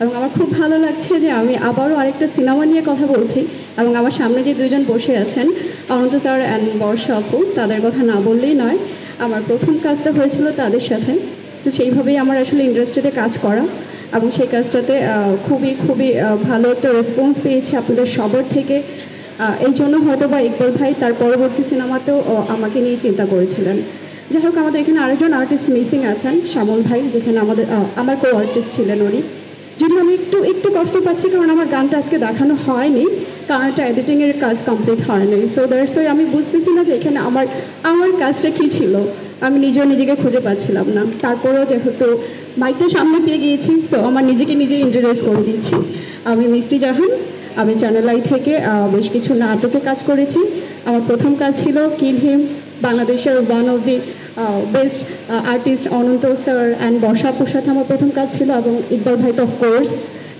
এবং আমার খুব ভালো লাগছে যে আমি আবারও আরেকটা সিনেমা নিয়ে কথা বলছি এবং আমার সামনে যে দুজন বসে আছেন অনন্ত স্যার অ্যান্ড বর্ষা আপু, তাদের কথা না বললেই নয়। আমার প্রথম কাজটা হয়েছিল তাদের সাথে, তো সেইভাবেই আমার আসলে ইন্ডাস্ট্রিতে কাজ করা এবং সেই কাজটাতে খুবই খুবই ভালো একটা রেসপন্স পেয়েছি আপনাদের সবার থেকে। এই জন্য হয়তো বা ইকবাল ভাই তার পরবর্তী সিনেমাতেও আমাকে নিয়ে চিন্তা করেছিলেন। যাই হোক, আমাদের এখানে আরেকজন আর্টিস্ট মিসিং আছেন, শ্যামল ভাই, যেখানে আমার কো আর্টিস্ট ছিলেন উনি। যদি আমি একটু কষ্ট পাচ্ছি কারণ আমার গানটা আজকে দেখানো হয়নি, কারণ একটা এডিটিংয়ের কাজ কমপ্লিট হয়নি। সো দ্যাটস ওয়াই আমি বুঝতেছি না যে এখানে আমার কাজটা কী ছিল, আমি নিজেকে খুঁজে পাচ্ছিলাম না। তারপরেও যেহেতু মাইকটা সামনে পেয়ে গিয়েছি, সো আমার নিজে ইন্ট্রোডিউস করে দিচ্ছি। আমি মিষ্টি জাহান, আমি চ্যানেল আই থেকে বেশ কিছু নাটকে কাজ করেছি। আমার প্রথম কাজ ছিল কিল হিম, বাংলাদেশের one of the best artist Ananta sir and Barsha আপুর সাথে আমার প্রথম কাজ ছিল, এবং ইকবাল ভাই তো অফকোর্স।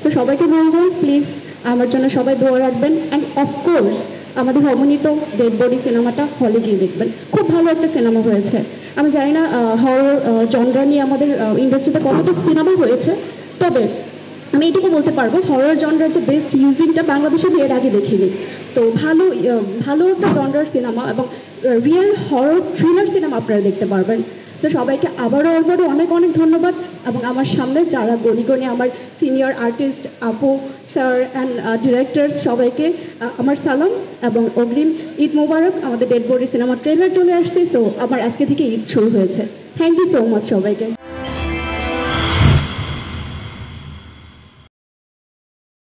সো সবাইকে বলবো প্লিজ আমার জন্য সবাই দোয়া রাখবেন, অ্যান্ড অফকোর্স আমাদের অমনিত ডেড বডি সিনেমাটা হলে গিয়ে দেখবেন, খুব ভালো একটা সিনেমা হয়েছে। আমি জানি না হরর জনরা নিয়ে আমাদের ইন্ডাস্ট্রিতে কতটা সিনেমা হয়েছে, তবে আমি এটুকু বলতে পারবো হরর জনরার যে বেস্ট ইউজিংটা বাংলাদেশে এর আগে দেখিনি। তো ভালো একটা জনরার সিনেমা এবং রিয়েল হরর থ্রিলার সিনেমা আপনারা দেখতে পারবেন। তো সবাইকে আবারও অনেক ধন্যবাদ, এবং আমার সামনে যারা গণি আমার সিনিয়র আর্টিস্ট আপু স্যার অ্যান্ড ডিরেক্টরস, সবাইকে আমার সালাম এবং অগ্রিম ঈদ মোবারক। আমাদের ডেড বডি সিনেমার ট্রেলার চলে আসছে, সো আমার আজকে থেকে ঈদ শুরু হয়েছে। থ্যাংক ইউ সো মাচ সবাইকে।